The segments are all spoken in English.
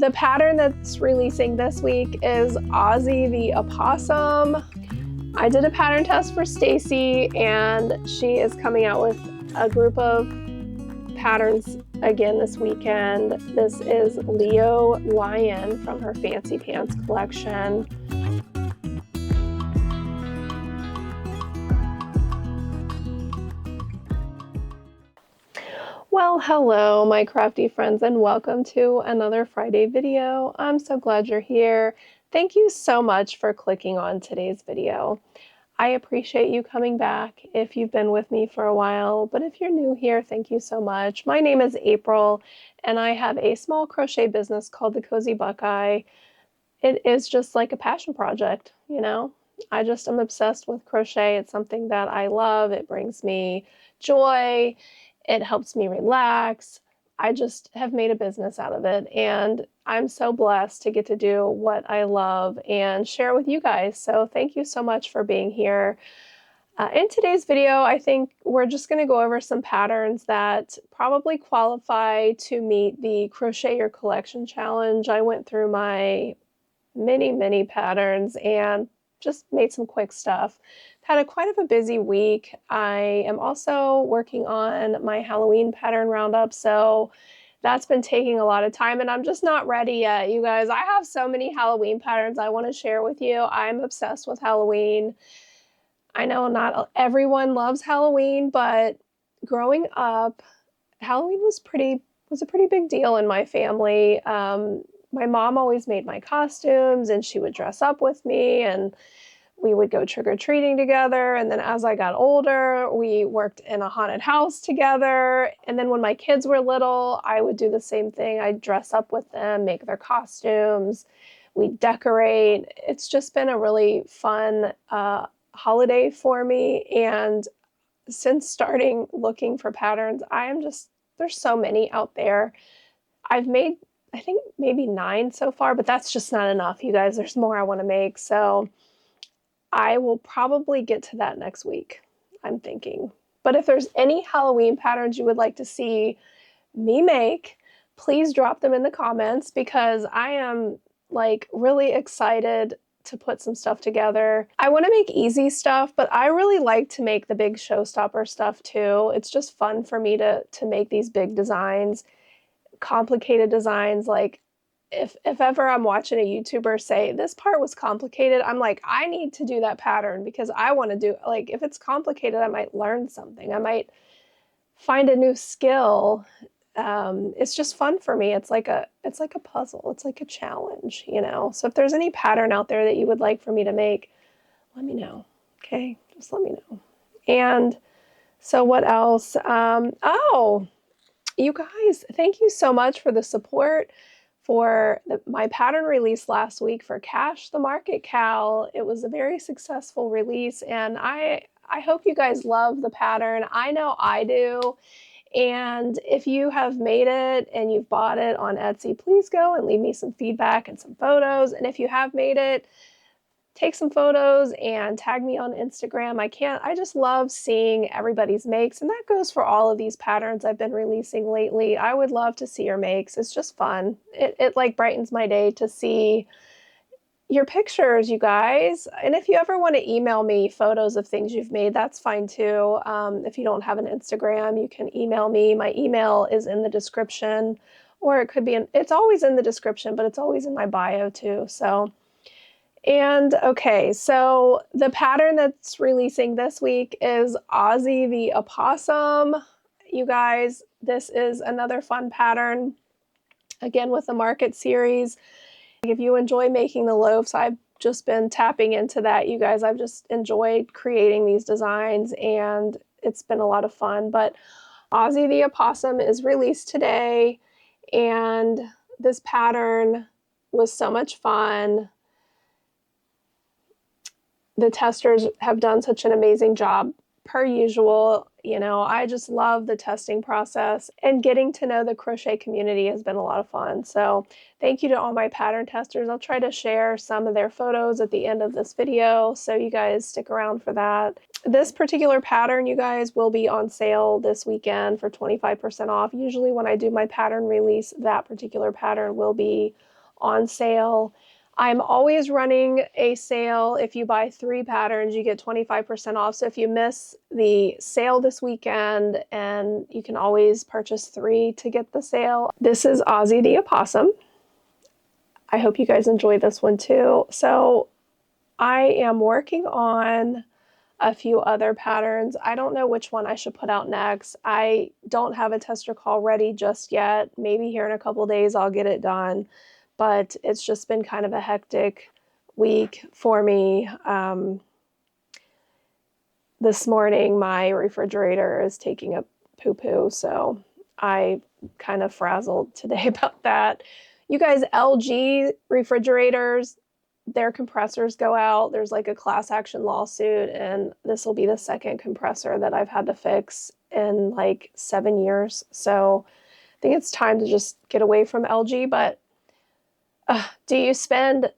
The pattern that's releasing this week is Ozzy the Opossum. I did a pattern test for Stacy, and she is coming out with a group of patterns again this weekend. This is Leo Lion from her Fancy Pants collection. Well, hello, my crafty friends, and welcome to another Friday video. I'm so glad you're here. Thank you so much for clicking on today's video. I appreciate you coming back if you've been with me for a while, but if you're new here, thank you so much. My name is April, and I have a small crochet business called the Cozy Buckeye. It is just like a passion project, you know? I just am obsessed with crochet. It's something that I love. It brings me joy. It helps me relax. I just have made a business out of it, and I'm so blessed to get to do what I love and share with you guys. So thank you so much for being here. In today's video, I think we're just going to go over some patterns that probably qualify to meet the Crochet Your Collection Challenge. I went through my many patterns and just made some quick stuff. Had quite of a busy week. I am also working on my Halloween pattern roundup, so that's been taking a lot of time, and I'm just not ready yet, you guys. I have so many Halloween patterns I want to share with you. I'm obsessed with Halloween. I know not everyone loves Halloween, but growing up, Halloween was a pretty big deal in my family. My mom always made my costumes, and she would dress up with me, and we would go trick-or-treating together. And then as I got older, we worked in a haunted house together. And then when my kids were little, I would do the same thing. I'd dress up with them, make their costumes, we'd decorate. It's just been a really fun holiday for me. And since starting looking for patterns, there's so many out there. I've made, I think, maybe 9 so far, but that's just not enough, you guys. There's more I want to make. So I will probably get to that next week, I'm thinking. But if there's any Halloween patterns you would like to see me make, please drop them in the comments, because I am like really excited to put some stuff together. I want to make easy stuff, but I really like to make the big showstopper stuff too. It's just fun for me to make these big designs, complicated designs. Like if ever I'm watching a YouTuber say this part was complicated, I'm like, I need to do that pattern, because I want to do, like, if it's complicated, I might learn something. I might find a new skill. It's just fun for me. It's like a puzzle. It's like a challenge, you know? So if there's any pattern out there that you would like for me to make, let me know. Okay. Just let me know. And so what else? Oh, you guys, thank you so much for the support for my pattern release last week for Cash the Market Cow. It was a very successful release, and I hope you guys love the pattern. I know I do. And if you have made it and you've bought it on Etsy, please go and leave me some feedback and some photos. And if you have made it, take some photos and tag me on Instagram. I just love seeing everybody's makes, and that goes for all of these patterns I've been releasing lately. I would love to see your makes. It's just fun. It like brightens my day to see your pictures, you guys. And if you ever want to email me photos of things you've made, that's fine too. If you don't have an Instagram, you can email me. My email is in the description, or it could be it's always in the description, but it's always in my bio too. And okay, so the pattern that's releasing this week is Ozzy the Opossum. You guys, this is another fun pattern, again with the market series. If you enjoy making the loaves, I've just been tapping into that, you guys. I've just enjoyed creating these designs, and it's been a lot of fun. But Ozzy the Opossum is released today, and this pattern was so much fun. The testers have done such an amazing job, per usual. You know, I just love the testing process, and getting to know the crochet community has been a lot of fun. So thank you to all my pattern testers. I'll try to share some of their photos at the end of this video, so you guys stick around for that. This particular pattern, you guys, will be on sale this weekend for 25% off. Usually when I do my pattern release, that particular pattern will be on sale. I'm always running a sale. If you buy 3 patterns, you get 25% off. So if you miss the sale this weekend, and you can always purchase 3 to get the sale. This is Ozzy the Opossum. I hope you guys enjoy this one too. So I am working on a few other patterns. I don't know which one I should put out next. I don't have a tester call ready just yet. Maybe here in a couple days I'll get it done, but it's just been kind of a hectic week for me. This morning my refrigerator is taking a poo-poo, so I kind of frazzled today about that. You guys, LG refrigerators, their compressors go out. There's like a class action lawsuit, and this will be the second compressor that I've had to fix in like 7 years. So I think it's time to just get away from LG. But do you spend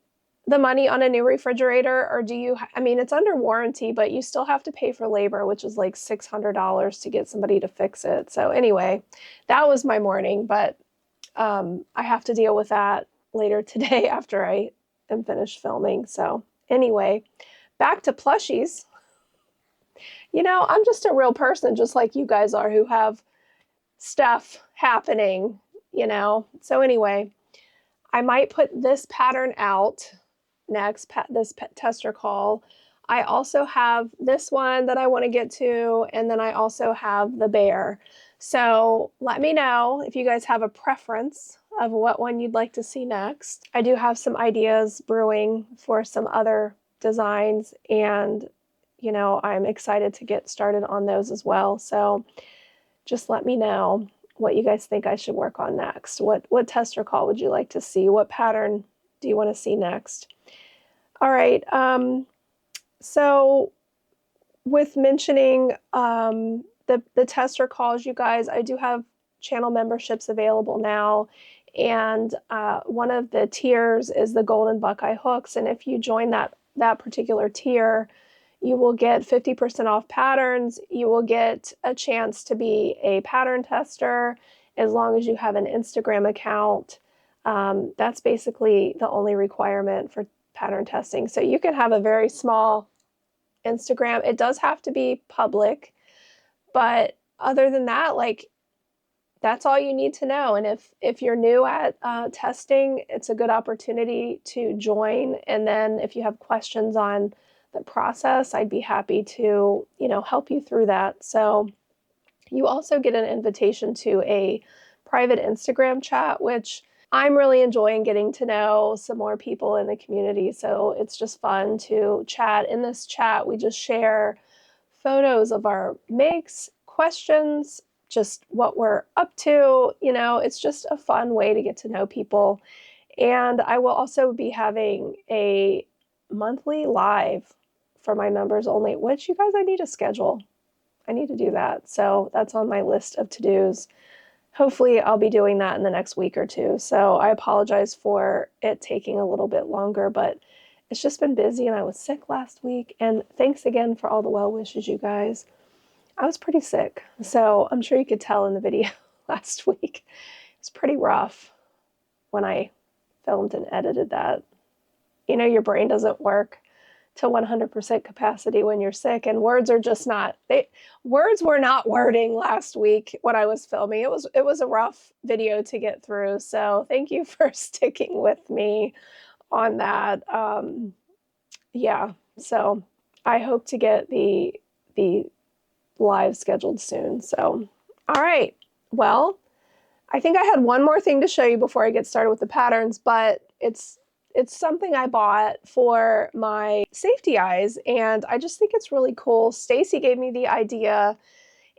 the money on a new refrigerator, or do you, I mean, it's under warranty, but you still have to pay for labor, which is like $600 to get somebody to fix it. So anyway, that was my morning, but I have to deal with that later today after I am finished filming. So anyway, back to plushies. You know, I'm just a real person, just like you guys are, who have stuff happening, you know. So anyway, I might put this pattern out next, this tester call. I also have this one that I want to get to, and then I also have the bear. So let me know if you guys have a preference of what one you'd like to see next. I do have some ideas brewing for some other designs, and you know, I'm excited to get started on those as well. So just let me know what you guys think I should work on next. What tester call would you like to see? What pattern do you want to see next? All right. So with mentioning the tester calls, you guys, I do have channel memberships available now. And one of the tiers is the Golden Buckeye Hooks. And if you join that particular tier, you will get 50% off patterns. You will get a chance to be a pattern tester as long as you have an Instagram account. That's basically the only requirement for pattern testing. So you can have a very small Instagram. It does have to be public, but other than that, like, that's all you need to know. And if you're new at testing, it's a good opportunity to join. And then if you have questions on the process, I'd be happy to, you know, help you through that. So you also get an invitation to a private Instagram chat, which I'm really enjoying getting to know some more people in the community. So it's just fun to chat. In this chat, we just share photos of our makes, questions, just what we're up to. You know, it's just a fun way to get to know people. And I will also be having a monthly live for my members only, which, you guys, I need to schedule. I need to do that. So that's on my list of to-dos. Hopefully I'll be doing that in the next week or two. So I apologize for it taking a little bit longer, but it's just been busy, and I was sick last week. And thanks again for all the well wishes, you guys. I was pretty sick. So I'm sure you could tell in the video last week. It's pretty rough when I filmed and edited that. You know, your brain doesn't work to 100% capacity when you're sick, and words are just not, words were not wording last week when I was filming. It was a rough video to get through. So thank you for sticking with me on that. Yeah, so I hope to get the live scheduled soon. So, all right. Well, I think I had one more thing to show you before I get started with the patterns, but it's something I bought for my safety eyes, and I just think it's really cool. Stacy gave me the idea,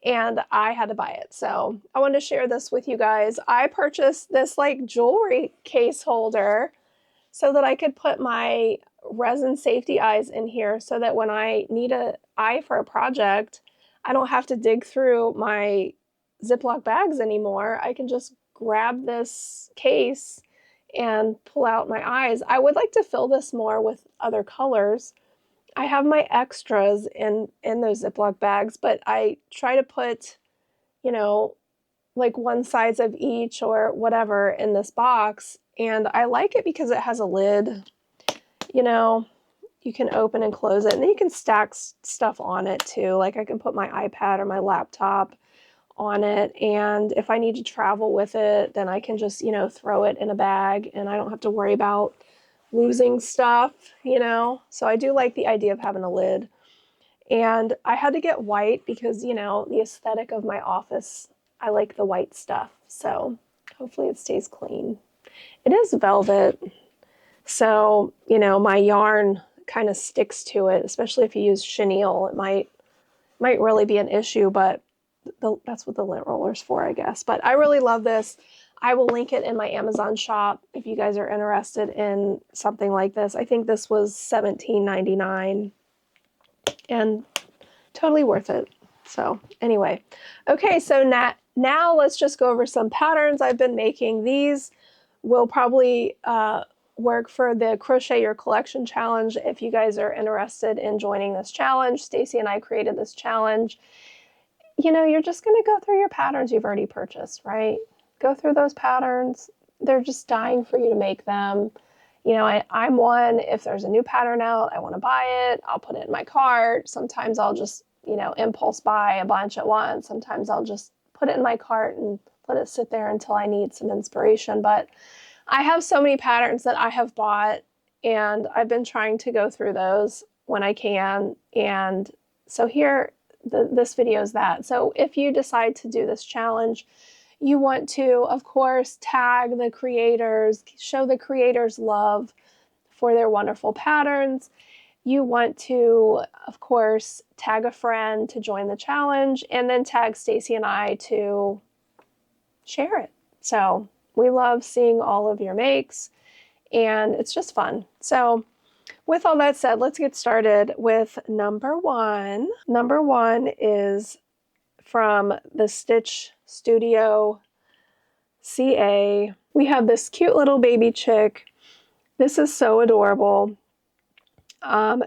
and I had to buy it. So I wanted to share this with you guys. I purchased this like jewelry case holder so that I could put my resin safety eyes in here, so that when I need an eye for a project, I don't have to dig through my Ziploc bags anymore. I can just grab this case and pull out my eyes. I would like to fill this more with other colors. I have my extras in those Ziploc bags, but I try to put, you know, like one size of each or whatever in this box. And I like it because it has a lid, you know, you can open and close it, and then you can stack stuff on it too. Like I can put my iPad or my laptop on it, and if I need to travel with it, then I can just, you know, throw it in a bag and I don't have to worry about losing stuff, you know. So I do like the idea of having a lid. And I had to get white because, you know, the aesthetic of my office, I like the white stuff. So hopefully it stays clean. It is velvet, so, you know, my yarn kind of sticks to it, especially if you use chenille. It might really be an issue, but that's what the lint roller's for, I guess. But I really love this. I will link it in my Amazon shop if you guys are interested in something like this. I think this was $17.99 and totally worth it. So anyway, okay, so now let's just go over some patterns I've been making. These will probably work for the Crochet Your Collection challenge if you guys are interested in joining this challenge. Stacy and I created this challenge. You know, you're just going to go through your patterns you've already purchased, right? Go through those patterns. They're just dying for you to make them. You know, I'm one, if there's a new pattern out, I want to buy it, I'll put it in my cart. Sometimes I'll just, you know, impulse buy a bunch at once. Sometimes I'll just put it in my cart and let it sit there until I need some inspiration. But I have so many patterns that I have bought, and I've been trying to go through those when I can. And so here, this video is that. So if you decide to do this challenge, you want to, of course, tag the creators, show the creators love for their wonderful patterns. You want to, of course, tag a friend to join the challenge, and then tag Stacy and I to share it. So we love seeing all of your makes, and it's just fun. So with all that said, let's get started with number one. Number one is from the Stitch Studio CA. We have this cute little baby chick. This is so adorable.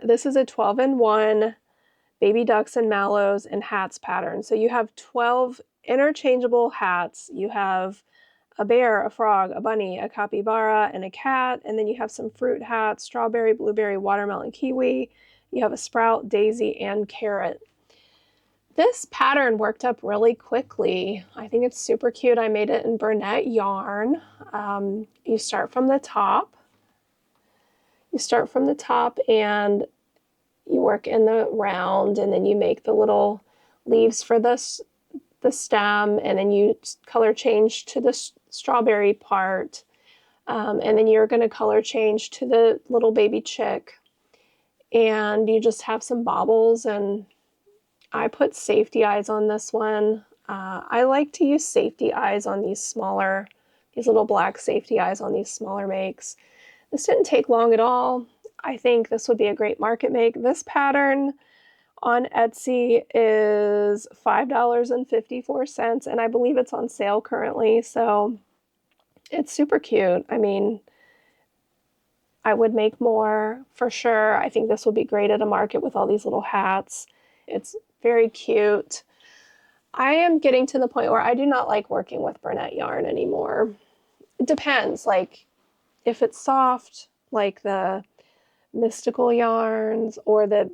This is a 12-in-1 baby ducks and mallows and hats pattern. So you have 12 interchangeable hats. You have a bear, a frog, a bunny, a capybara, and a cat. And then you have some fruit hats: strawberry, blueberry, watermelon, kiwi. You have a sprout, daisy, and carrot. This pattern worked up really quickly. I think it's super cute. I made it in Burnett yarn. You start from the top. You start from the top and you work in the round, and then you make the little leaves for the stem, and then you color change to the strawberry part, and then you're going to color change to the little baby chick, and you just have some bobbles. And I put safety eyes on this one. I like to use safety eyes on these little black safety eyes on these smaller makes. This didn't take long at all. I think this would be a great market make. This pattern on Etsy is $5.54, and I believe it's on sale currently, so it's super cute. I mean, I would make more for sure. I think this would be great at a market with all these little hats. It's very cute. I am getting to the point where I do not like working with Burnett yarn anymore. It depends, like if it's soft, like the mystical yarns, or the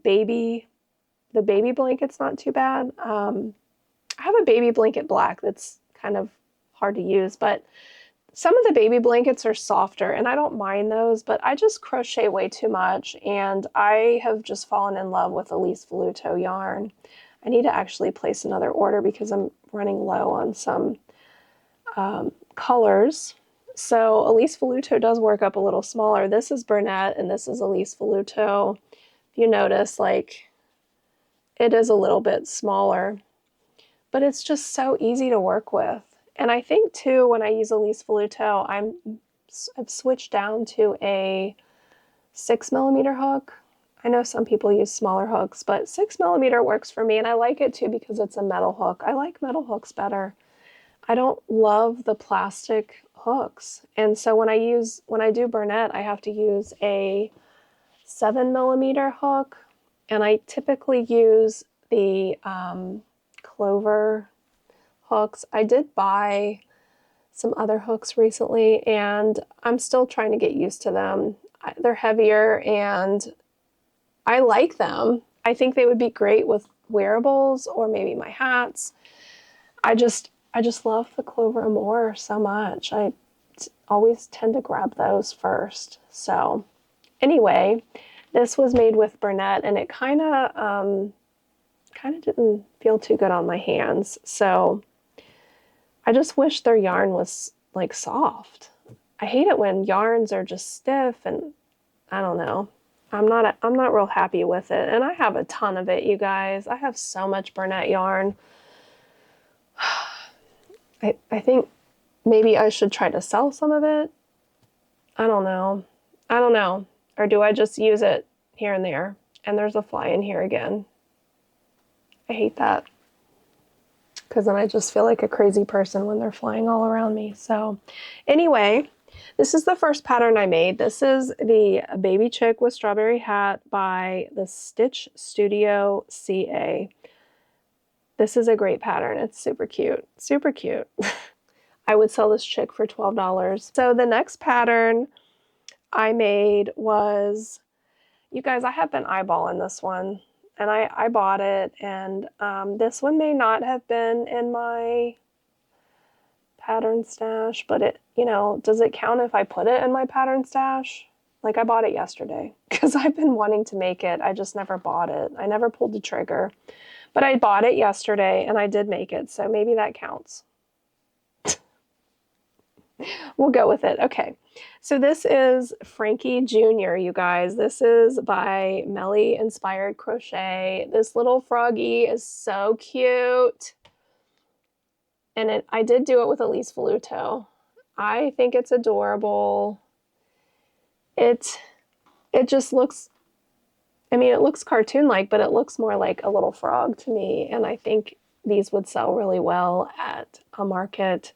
baby blanket's not too bad. I have a baby blanket black that's kind of hard to use, but some of the baby blankets are softer and I don't mind those, but I just crochet way too much, and I have just fallen in love with Elise Voluto yarn. I need to actually place another order because I'm running low on some colors. So Elise Voluto does work up a little smaller. This is Burnett and this is Elise Voluto. If you notice, like, it is a little bit smaller, but it's just so easy to work with. And I think too, when I use Elise Voluto, I've switched down to a 6mm hook. I know some people use smaller hooks, but 6mm works for me, and I like it too because it's a metal hook. I like metal hooks better. I don't love the plastic hooks, and so when I do Burnett, I have to use a 7mm hook, and I typically use the Clover hooks. I did buy some other hooks recently, and I'm still trying to get used to them. They're heavier and I like them. I think they would be great with wearables or maybe my hats. I just love the Clover Amore so much. I always tend to grab those first. So anyway, this was made with Burnett, and it kind of didn't feel too good on my hands. So I just wish their yarn was like soft. I hate it when yarns are just stiff, and I don't know. I'm not real happy with it. And I have a ton of it, you guys. I have so much Burnett yarn. I think maybe I should try to sell some of it. I don't know. I don't know. Or do I just use it here and there? And there's a fly in here again. I hate that. Because then I just feel like a crazy person when they're flying all around me. So anyway, this is the first pattern I made. This is the Baby Chick with Strawberry Hat by the Stitch Studio CA. This is a great pattern. It's super cute. Super cute. I would sell this chick for $12. So the next pattern I made was, you guys, I have been eyeballing this one. And I bought it, and this one may not have been in my pattern stash, but it, you know, does it count if I put it in my pattern stash? Like, I bought it yesterday because I've been wanting to make it. I just never bought it. I never pulled the trigger, but I bought it yesterday and I did make it. So maybe that counts. We'll go with it. Okay. So this is Frankie Jr., you guys. This is by Melly Inspired Crochet. This little froggy is so cute. And I did do it with Elise Voluto. I think it's adorable. It just looks, I mean, it looks cartoon-like, but it looks more like a little frog to me. And I think these would sell really well at a market.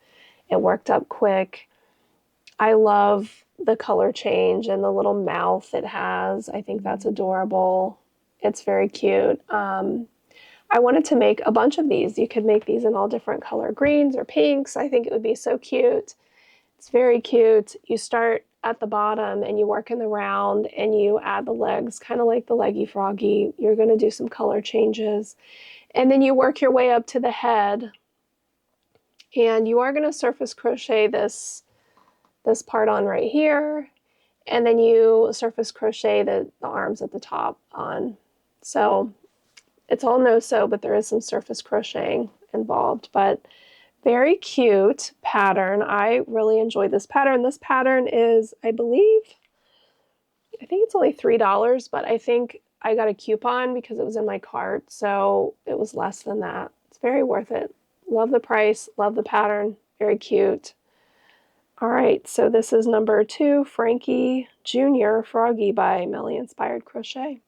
It worked up quick. I love the color change and the little mouth it has. I think that's adorable. It's very cute. I wanted to make a bunch of these. You could make these in all different color greens or pinks. I think it would be so cute. It's very cute. You start at the bottom and you work in the round and you add the legs, kind of like the leggy froggy. You're going to do some color changes. And then you work your way up to the head. And you are going to surface crochet this part on right here, and then you surface crochet the arms at the top on. So it's all no-sew, but there is some surface crocheting involved, but very cute pattern. I really enjoyed this pattern. This pattern is, I think it's only $3, but I think I got a coupon because it was in my cart, so it was less than that. It's very worth it. Love the price, love the pattern, very cute. All right, so this is number 2, Frankie Jr. Froggy by Melly Inspired Crochet.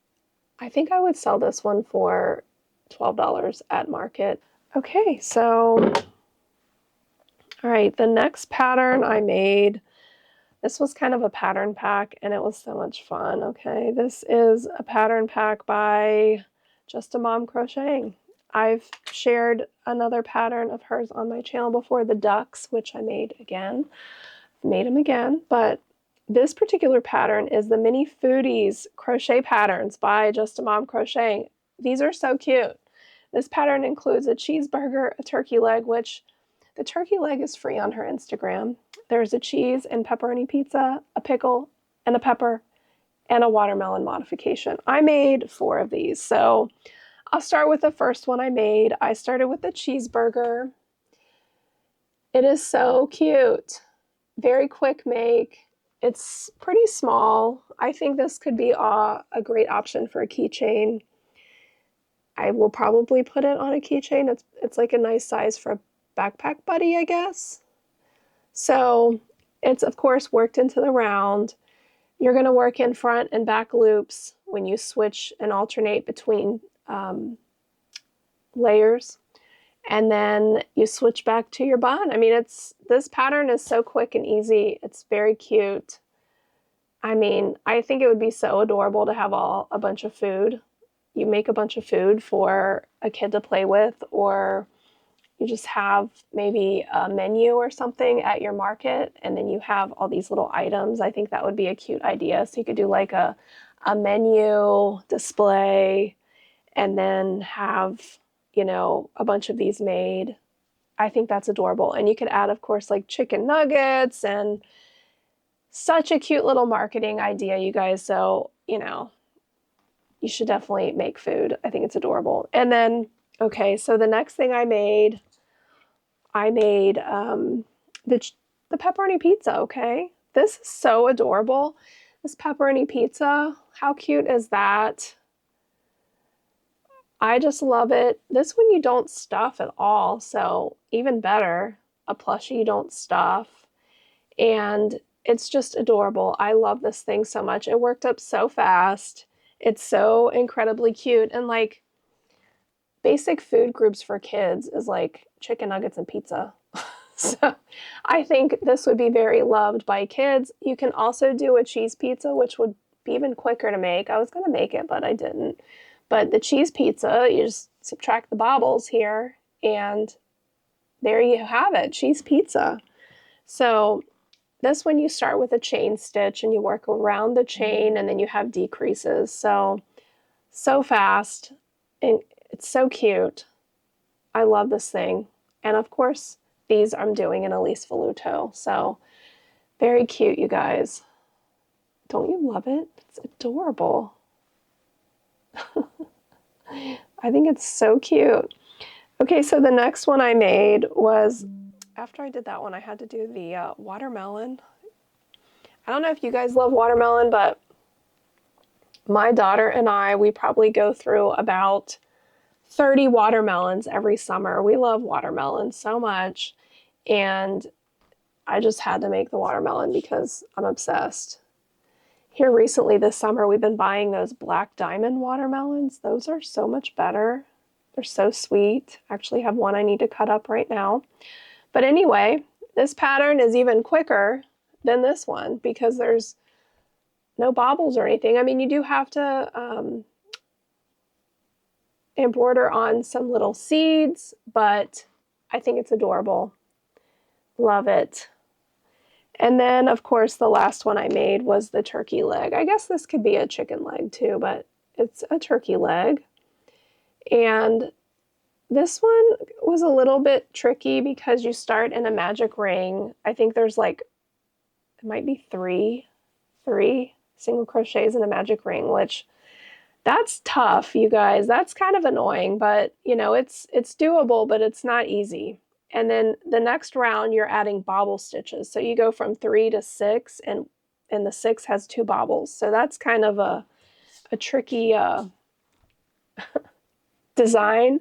I think I would sell this one for $12 at market. Okay, so, all right, the next pattern I made, this was kind of a pattern pack, and it was so much fun, okay? This is a pattern pack by Just a Mom Crocheting. I've shared another pattern of hers on my channel before, the ducks, which I made again. Made them again, but this particular pattern is the Mini Foodies crochet patterns by Just a Mom Crocheting. These are so cute. This pattern includes a cheeseburger, a turkey leg, which the turkey leg is free on her Instagram. There's a cheese and pepperoni pizza, a pickle, and a pepper, and a watermelon modification. I made 4 of these, so I'll start with the first one I made. I started with the cheeseburger. It is so cute. Very quick make. It's pretty small. I think this could be a great option for a keychain. I will probably put it on a keychain. It's like a nice size for a backpack buddy, I guess. So it's, of course, worked into the round. You're going to work in front and back loops when you switch and alternate between layers. And then you switch back to your bun. I mean, this pattern is so quick and easy. It's very cute. I mean, I think it would be so adorable to have a bunch of food. You make a bunch of food for a kid to play with, or you just have maybe a menu or something at your market, and then you have all these little items. I think that would be a cute idea. So you could do like a menu display and then have, you know, a bunch of these made. I think that's adorable. And you could add, of course, like chicken nuggets, and such a cute little marketing idea, you guys. So, you know, you should definitely make food. I think it's adorable. And then, okay, so the next thing I made the pepperoni pizza, okay? This is so adorable. This pepperoni pizza, how cute is that? I just love it. This one you don't stuff at all, so even better. A plushie you don't stuff. And it's just adorable. I love this thing so much. It worked up so fast. It's so incredibly cute. And like basic food groups for kids is like chicken nuggets and pizza. So I think this would be very loved by kids. You can also do a cheese pizza, which would be even quicker to make. I was going to make it, but I didn't. But the cheese pizza, you just subtract the bobbles here, and there you have it, cheese pizza. So this one you start with a chain stitch and you work around the chain, and then you have decreases. So fast, and it's so cute. I love this thing. And of course, these I'm doing in Elise Voluto. So very cute, you guys. Don't you love it? It's adorable. I think it's so cute. Okay, so the next one I made was, after I did that one, I had to do the watermelon. I don't know if you guys love watermelon, but my daughter and I, we probably go through about 30 watermelons every summer. We love watermelon so much. And I just had to make the watermelon because I'm obsessed. Here recently this summer, we've been buying those black diamond watermelons. Those are so much better. They're so sweet. I actually have one I need to cut up right now. But anyway, this pattern is even quicker than this one because there's no bobbles or anything. I mean, you do have to embroider on some little seeds, but I think it's adorable. Love it. And then, of course, the last one I made was the turkey leg. I guess this could be a chicken leg too, but it's a turkey leg. And this one was a little bit tricky because you start in a magic ring. I think there's like, it might be three single crochets in a magic ring, which that's tough, you guys. That's kind of annoying, but you know, it's doable, but it's not easy. And then the next round, you're adding bobble stitches. So you go from 3 to 6, and the 6 has 2 bobbles. So that's kind of a tricky design,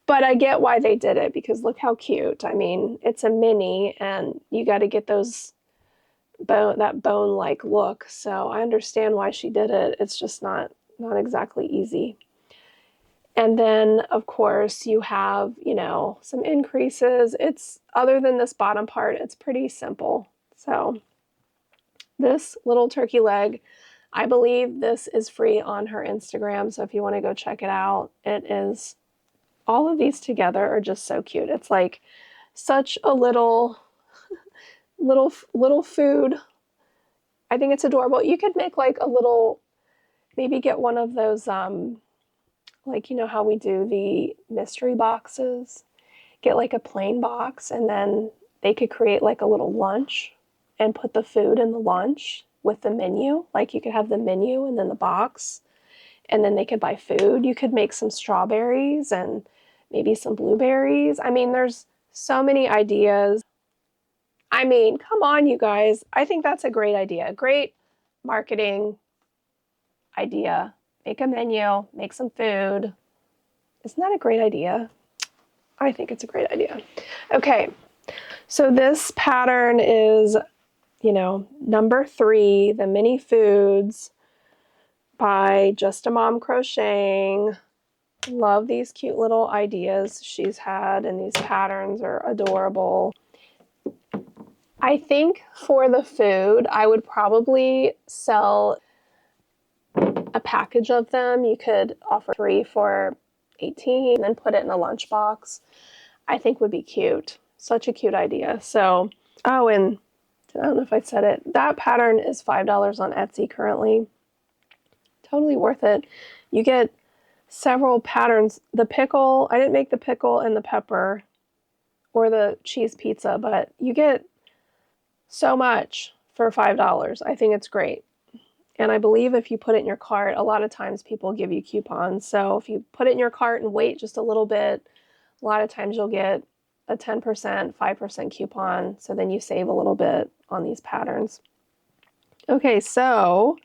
but I get why they did it because look how cute. I mean, it's a mini, and you got to get those that bone-like look. So I understand why she did it. It's just not exactly easy. And then, of course, you have, you know, some increases. It's, other than this bottom part, it's pretty simple. So this little turkey leg, I believe this is free on her Instagram. So if you want to go check it out, it is, all of these together are just so cute. It's like such a little food. I think it's adorable. You could make like a little, maybe get one of those, like, you know how we do the mystery boxes? Get like a plain box, and then they could create like a little lunch and put the food in the lunch with the menu. Like you could have the menu and then the box, and then they could buy food. You could make some strawberries and maybe some blueberries. I mean, there's so many ideas. I mean, come on, you guys. I think that's a great idea. Great marketing idea. Make a menu, make some food. Isn't that a great idea? I think it's a great idea. Okay, so this pattern is, you know, number 3, the mini foods by Just a Mom Crocheting. Love these cute little ideas she's had, and these patterns are adorable. I think for the food, I would probably sell a package of them. You could offer 3 for $18 and then put it in a lunchbox. I think would be cute. Such a cute idea. So, oh, and I don't know if I said it. That pattern is $5 on Etsy currently. Totally worth it. You get several patterns. The pickle, I didn't make the pickle and the pepper or the cheese pizza, but you get so much for $5. I think it's great. And I believe if you put it in your cart, a lot of times people give you coupons. So if you put it in your cart and wait just a little bit, a lot of times you'll get a 10%, 5% coupon. So then you save a little bit on these patterns. Okay, so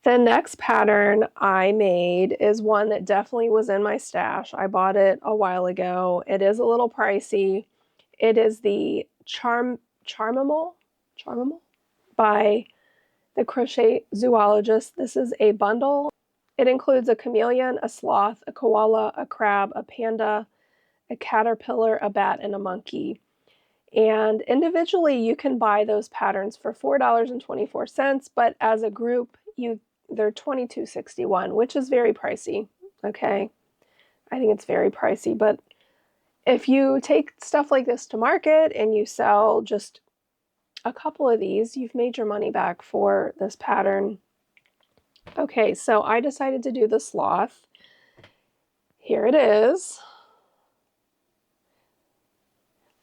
the next pattern I made is one that definitely was in my stash. I bought it a while ago. It is a little pricey. It is the Charmable by the Crochet Zoologist. This is a bundle. It includes a chameleon, a sloth, a koala, a crab, a panda, a caterpillar, a bat, and a monkey. And individually, you can buy those patterns for $4.24, but as a group, they're $22.61, which is very pricey. Okay, I think it's very pricey, but if you take stuff like this to market and you sell just a couple of these, you've made your money back for this pattern. Okay, so I decided to do the sloth. Here it is.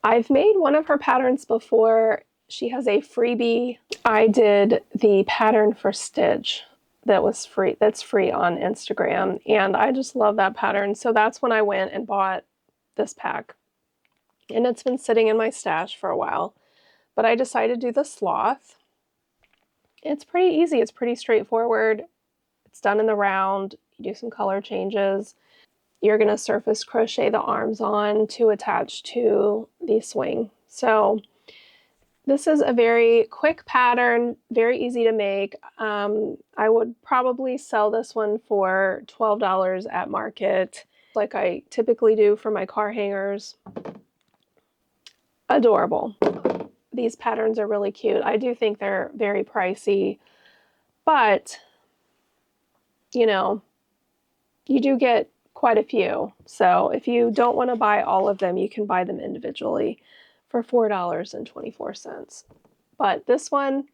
I've made one of her patterns before. She has a freebie. I did the pattern for Stitch that was free. That's free on Instagram, and I just love that pattern. So that's when I went and bought this pack, and it's been sitting in my stash for a while. But I decided to do the sloth. It's pretty easy. It's pretty straightforward. It's done in the round. You do some color changes. You're going to surface crochet the arms on to attach to the swing. So this is a very quick pattern, very easy to make. I would probably sell this one for $12 at market, like I typically do for my car hangers. Adorable. These patterns are really cute. I do think they're very pricey, but you know, you do get quite a few. So if you don't want to buy all of them, you can buy them individually for $4.24. But this one,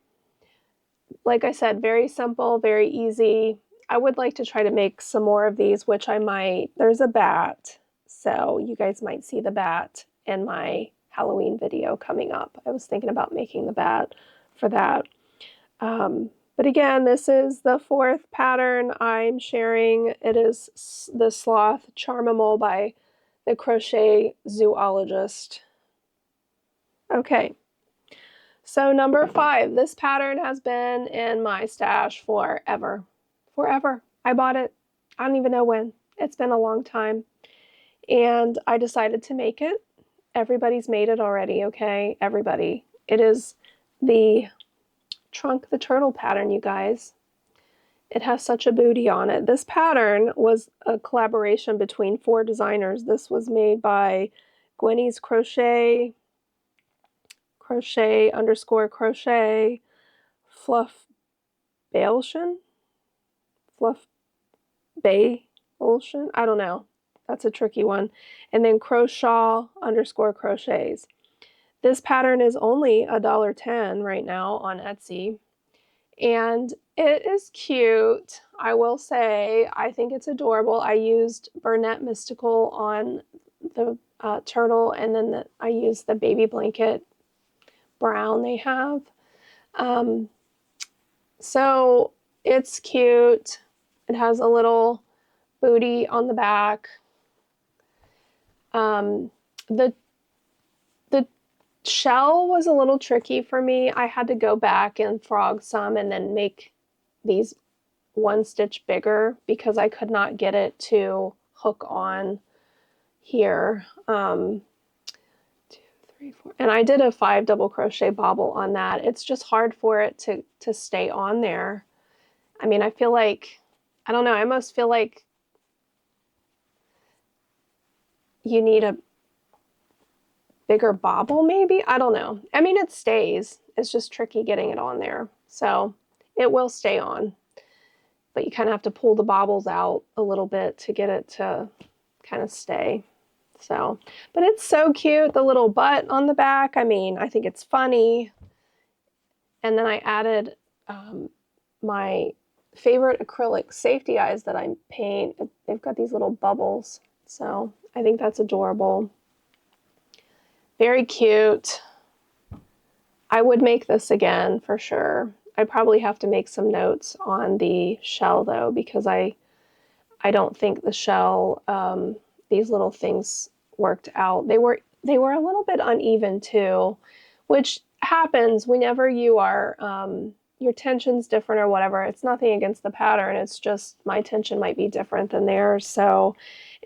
like I said, very simple, very easy. I would like to try to make some more of these, which I might. There's a bat, so you guys might see the bat in my Halloween video coming up. I was thinking about making the bat for that. But again, this is the fourth pattern I'm sharing. It is the Sloth Charmable by the Crochet Zoologist. Okay, so number 5. This pattern has been in my stash forever. Forever. I bought it. I don't even know when. It's been a long time. And I decided to make it. Everybody's made it already, okay? Everybody. It is the Trunk the Turtle pattern, you guys. It has such a booty on it. This pattern was a collaboration between 4 designers. This was made by Gwenny's Crochet, Crochet _ Crochet, Fluff Bailshin, Fluff Bailshin, I don't know. That's a tricky one. And then Crochet _ Crochets. This pattern is only $1.10 right now on Etsy. And it is cute. I will say, I think it's adorable. I used Burnett Mystical on the turtle, and then I used the baby blanket brown they have. So it's cute. It has a little booty on the back. The shell was a little tricky for me. I had to go back and frog some and then make these 1 stitch bigger because I could not get it to hook on here. 2, 3, 4, and I did a 5 double crochet bobble on that. It's just hard for it to stay on there. I mean, I feel like, I don't know, I almost feel like you need a bigger bobble maybe. I don't know. I mean, it stays. It's just tricky getting it on there. So it will stay on, but you kind of have to pull the bobbles out a little bit to get it to kind of stay. So, but it's so cute, the little butt on the back. I mean, I think it's funny. And then I added my favorite acrylic safety eyes that I paint. They've got these little bubbles. So I think that's adorable. Very cute. I would make this again for sure. I'd probably have to make some notes on the shell though, because I don't think the shell, these little things worked out. They were a little bit uneven too, which happens whenever you are, your tension's different or whatever. It's nothing against the pattern. It's just my tension might be different than theirs. So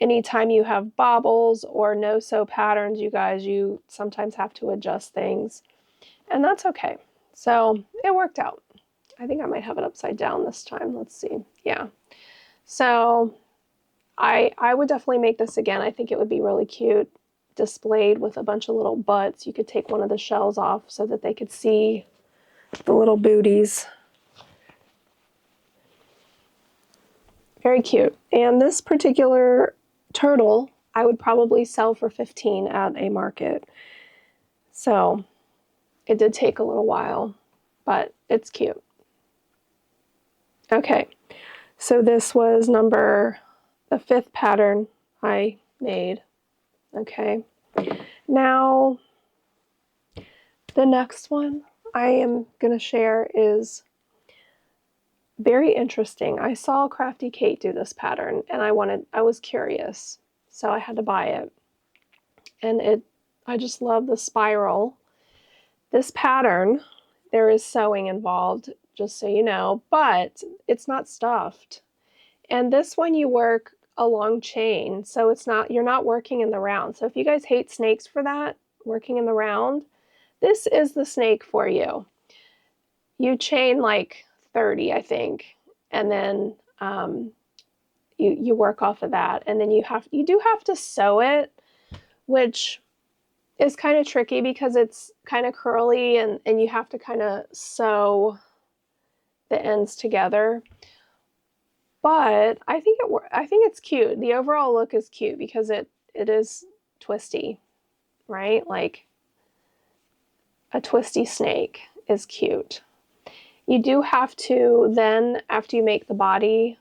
anytime you have bobbles or no-sew patterns, you guys, you sometimes have to adjust things, and that's okay. So it worked out. I think I might have it upside down this time. Let's see. Yeah. So I would definitely make this again. I think it would be really cute displayed with a bunch of little butts. You could take one of the shells off so that they could see the little booties. Very cute. And this particular turtle I would probably sell for $15 at a market. So it did take a little while, but it's cute. Okay, so this was the 5th pattern I made. Okay, now the next one I am going to share is very interesting. I saw Crafty Kate do this pattern and I was curious, so I had to buy it. And I just love the spiral. This pattern, there is sewing involved, just so you know, but it's not stuffed. And this one you work a long chain, so you're not working in the round. So if you guys hate snakes for that, working in the round, this is the snake for you. You chain like 30, I think, and then you work off of that, and then you do have to sew it, which is kind of tricky because it's kind of curly, and you have to kind of sew the ends together. But I think it's cute. The overall look is cute because it is twisty, right? Like a twisty snake is cute. You do have to then, after you make the body,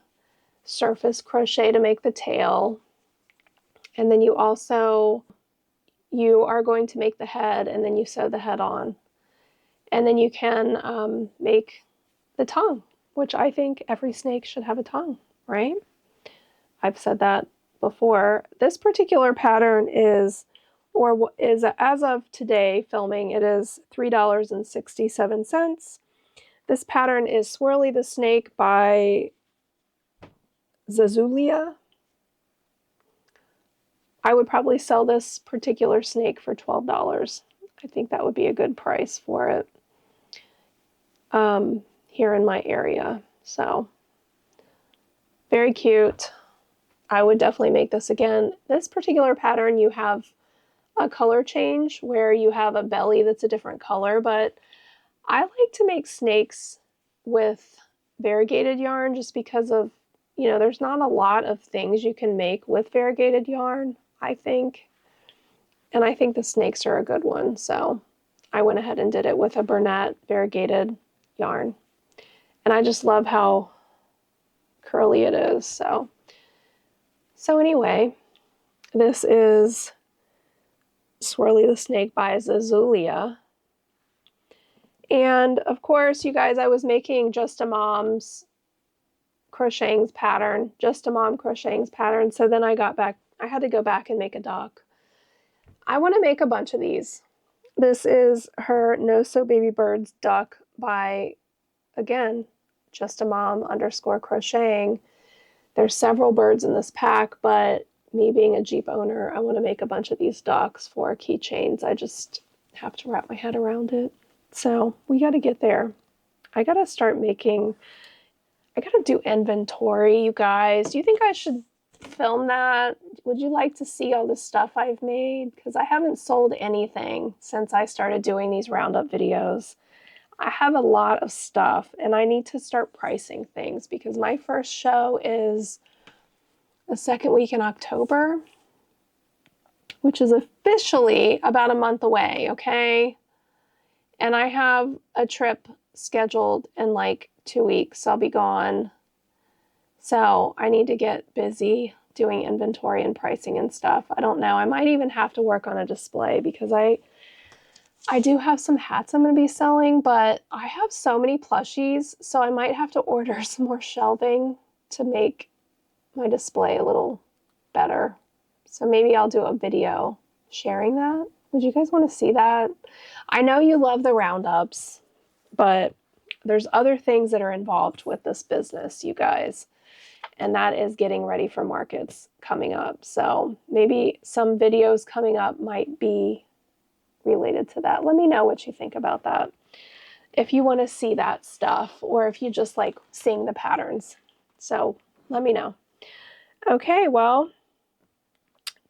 surface crochet to make the tail. And then you are going to make the head, and then you sew the head on. And then you can make the tongue, which I think every snake should have a tongue, right? I've said that before. This particular pattern is as of today filming, it is $3.67. This pattern is Swirly the Snake by Zazulia. I would probably sell this particular snake for $12. I think that would be a good price for it here in my area. So very cute. I would definitely make this again. This particular pattern, you have a color change where you have a belly that's a different color, but I like to make snakes with variegated yarn just because of, there's not a lot of things you can make with variegated yarn, I think. And I think the snakes are a good one, so I went ahead and did it with a Bernat variegated yarn. And I just love how curly it is. So anyway, this is Swirly the Snake by Zazulia. And of course, you guys, I was making Just a Mom's crocheting's pattern, Just a Mom crocheting's pattern. So then I had to go back and make a duck. I want to make a bunch of these. This is her No Sew Baby Birds duck by, again, Just a Mom _ crocheting. There's several birds in this pack, but me being a Jeep owner, I want to make a bunch of these ducks for keychains. I just have to wrap my head around it. So we got to get there. I got to do inventory, you guys. Do you think I should film that? Would you like to see all the stuff I've made? Because I haven't sold anything since I started doing these roundup videos. I have a lot of stuff, and I need to start pricing things because my first show is the second week in October. which is officially about a month away, okay? And I have a trip scheduled in like 2 weeks. I'll be gone. So I need to get busy doing inventory and pricing and stuff. I don't know. I might even have to work on a display because I do have some hats I'm going to be selling, but I have so many plushies, so I might have to order some more shelving to make my display a little better. So maybe I'll do a video sharing that. Would you guys want to see that? I know you love the roundups, but there's other things that are involved with this business, you guys, and that is getting ready for markets coming up. So maybe some videos coming up might be related to that. Let me know what you think about that. If you want to see that stuff, or if you just like seeing the patterns. So let me know. Okay, well,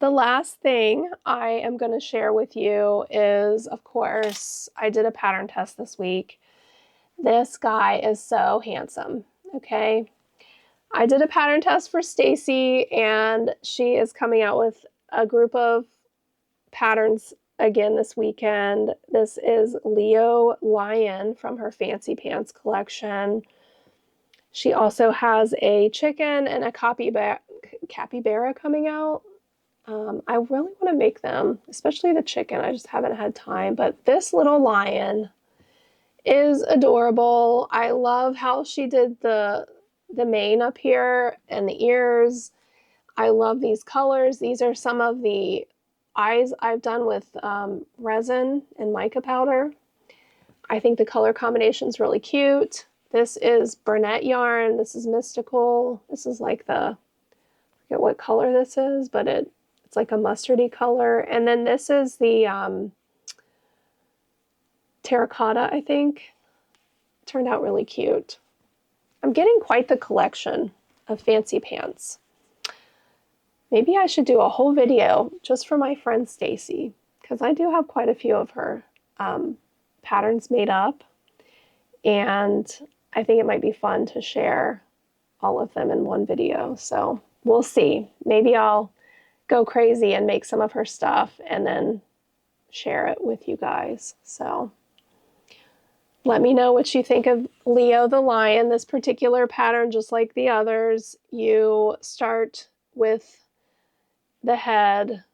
the last thing I am going to share with you is, of course, I did a pattern test this week. This guy is so handsome, okay? I did a pattern test for Stacy, and she is coming out with a group of patterns again this weekend. This is Leo Lion from her Fancy Pants collection. She also has a chicken and a capybara coming out. I really want to make them, especially the chicken. I just haven't had time. But this little lion is adorable. I love how she did the mane up here and the ears. I love these colors. These are some of the eyes I've done with resin and mica powder. I think the color combination is really cute. This is Burnett yarn. This is Mystical. This is like I forget what color this is, but it's like a mustardy color. And then this is the terracotta, I think. Turned out really cute. I'm getting quite the collection of fancy pants. Maybe I should do a whole video just for my friend Stacy, because I do have quite a few of her patterns made up, and I think it might be fun to share all of them in one video. So we'll see. Maybe I'll go crazy and make some of her stuff and then share it with you guys. So let me know what you think of Leo the Lion. This particular pattern, just like the others, you start with the head,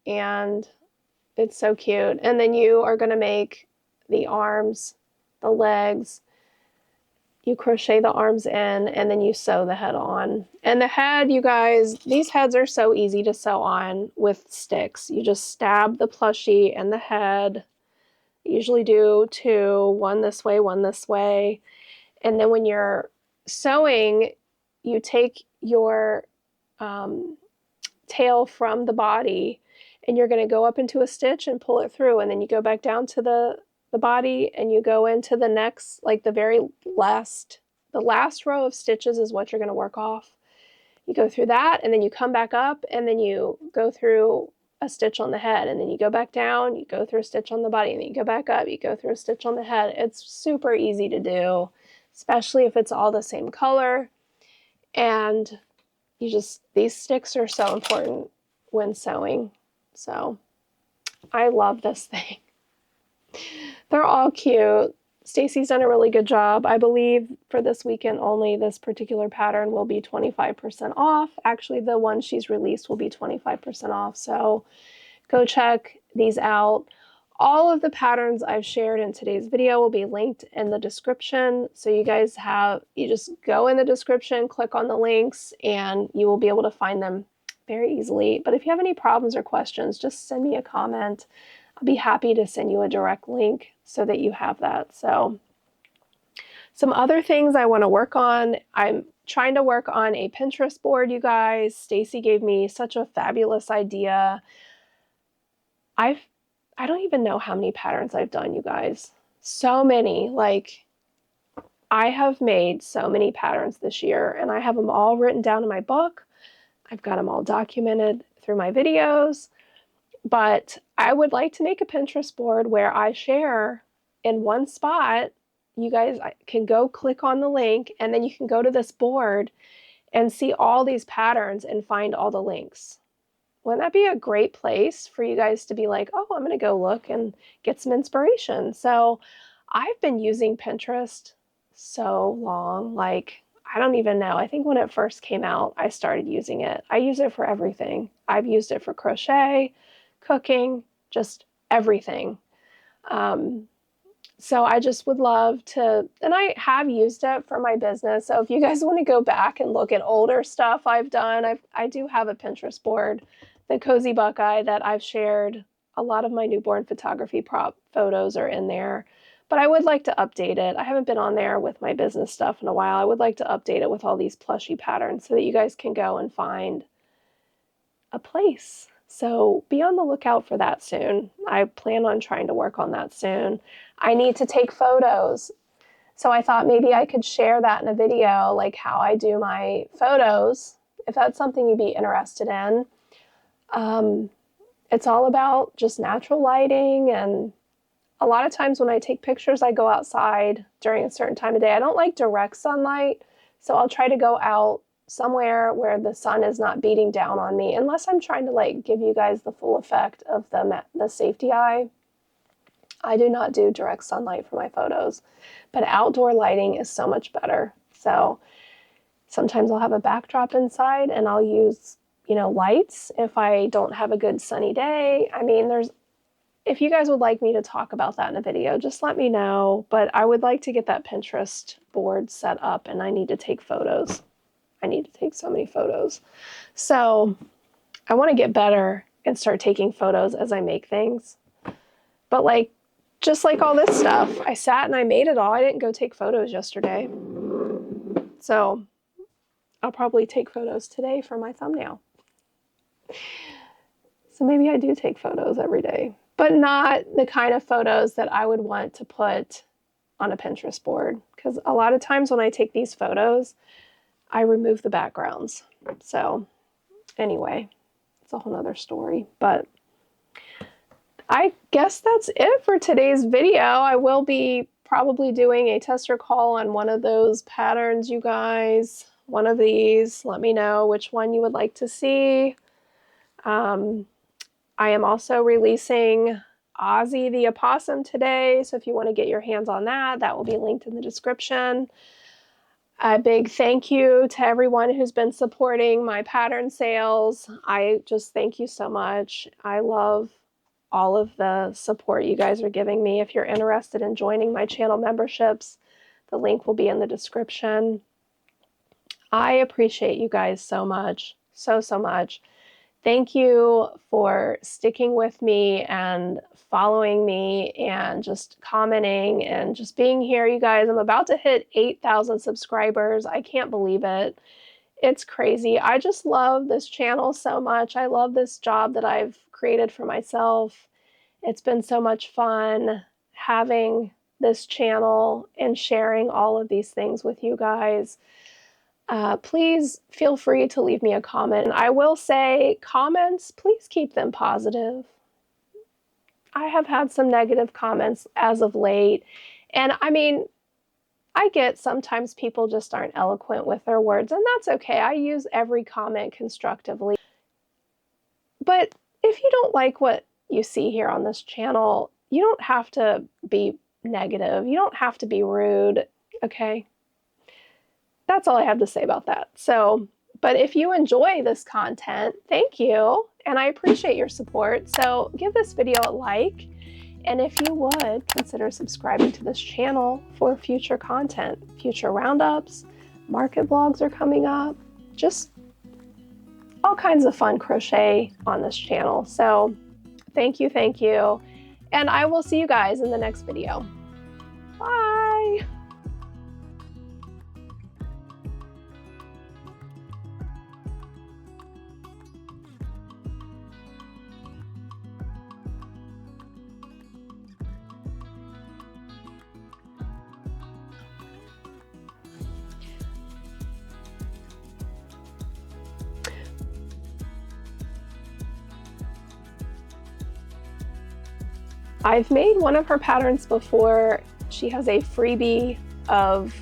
and it's so cute. And then you are going to make the arms, the legs. You crochet the arms in, and then you sew the head on. And the head, you guys, these heads are so easy to sew on with sticks. You just stab the plushie and the head. I usually do two, one this way, one this way. And then when you're sewing, you take your tail from the body, and you're going to go up into a stitch and pull it through, and then you go back down to the body, and you go into the next, like the last row of stitches is what you're going to work off. You go through that, and then you come back up, and then you go through a stitch on the head, and then you go back down, you go through a stitch on the body, and then you go back up, you go through a stitch on the head. It's super easy to do, especially if it's all the same color. And these sticks are so important when sewing. So I love this thing. They're all cute. Stacy's done a really good job. I believe for this weekend only, this particular pattern will be 25% off. Actually, the one she's released will be 25% off. So go check these out. All of the patterns I've shared in today's video will be linked in the description. So you just go in the description, click on the links, and you will be able to find them very easily. But if you have any problems or questions, just send me a comment. I'll be happy to send you a direct link so that you have that. So some other things I want to work on. I'm trying to work on a Pinterest board, you guys. Stacy gave me such a fabulous idea. I don't even know how many patterns I've done, you guys. So many. Like, I have made so many patterns this year, and I have them all written down in my book. I've got them all documented through my videos. But I would like to make a Pinterest board where I share in one spot. You guys can go click on the link, and then you can go to this board and see all these patterns and find all the links. wouldn't that be a great place for you guys to be like, oh, I'm going to go look and get some inspiration? So I've been using Pinterest so long, like, I don't even know. I think when it first came out, I started using it. I use it for everything. I've used it for crochet, cooking, just everything. So I just would love to, and I have used it for my business. So if you guys want to go back and look at older stuff I've done, I do have a Pinterest board, the Cozy Buckeye, that I've shared. A lot of my newborn photography prop photos are in there. But I would like to update it. I haven't been on there with my business stuff in a while. I would like to update it with all these plushy patterns so that you guys can go and find a place. So be on the lookout for that soon. I plan on trying to work on that soon. I need to take photos. So I thought maybe I could share that in a video, like how I do my photos, if that's something you'd be interested in. It's all about just natural lighting, and a lot of times when I take pictures, I go outside during a certain time of day. I don't like direct sunlight, so I'll try to go out somewhere where the sun is not beating down on me, unless I'm trying to like give you guys the full effect of the safety eye. I do not do direct sunlight for my photos, but outdoor lighting is so much better. So sometimes I'll have a backdrop inside and I'll use, lights if I don't have a good sunny day. I mean, if you guys would like me to talk about that in a video, just let me know. But I would like to get that Pinterest board set up, and I need to take photos. I need to take so many photos. So I want to get better and start taking photos as I make things. But just like all this stuff, I sat and I made it all. I didn't go take photos yesterday. So I'll probably take photos today for my thumbnail. So maybe I do take photos every day, but not the kind of photos that I would want to put on a Pinterest board. Because a lot of times when I take these photos, I remove the backgrounds. So anyway, it's a whole nother story. But I guess that's it for today's video. I will be probably doing a tester call on one of those patterns, you guys. One of these. Let me know which one you would like to see. I am also releasing Ozzy the Opossum today, so if you want to get your hands on that, that will be linked in the description. A big thank you to everyone who's been supporting my pattern sales. I just thank you so much. I love all of the support you guys are giving me. If you're interested in joining my channel memberships, the link will be in the description. I appreciate you guys so much, so much. Thank you for sticking with me and following me and just commenting and just being here, you guys. I'm about to hit 8,000 subscribers. I can't believe it. It's crazy. I just love this channel so much. I love this job that I've created for myself. It's been so much fun having this channel and sharing all of these things with you guys. Please feel free to leave me a comment. And I will say, comments, please keep them positive. I have had some negative comments as of late. And I mean, I get sometimes people just aren't eloquent with their words, and that's okay. I use every comment constructively. But if you don't like what you see here on this channel, you don't have to be negative. You don't have to be rude, okay? That's all I have to say about that. So, but if you enjoy this content, thank you. And I appreciate your support. So give this video a like. And if you would, consider subscribing to this channel for future content. Future roundups, market vlogs are coming up. Just all kinds of fun crochet on this channel. So thank you. And I will see you guys in the next video. Bye. I've made one of her patterns before. She has a freebie of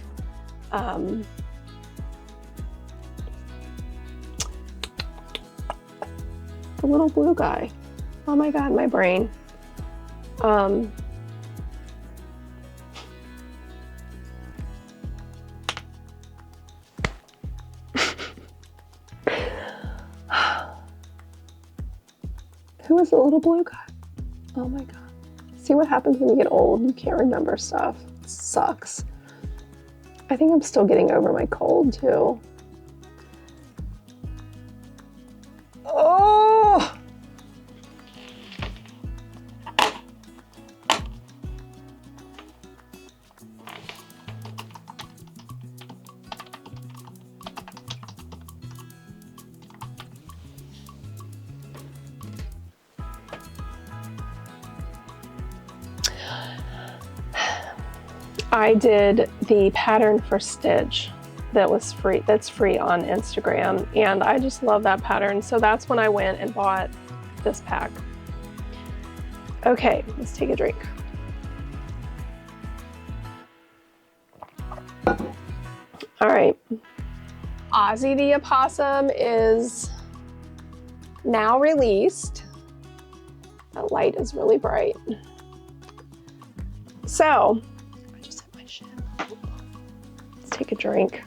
the little blue guy. Oh my God, my brain. Who is the little blue guy? Oh my God. See what happens when you get old? You can't remember stuff. It sucks. I think I'm still getting over my cold too. Oh! I did the pattern for Stitch that was free, that's free on Instagram, and I just love that pattern. So that's when I went and bought this pack. Okay, let's take a drink. All right, Ozzy the Opossum is now released. That light is really bright. So, I just hit my shin. Let's take a drink.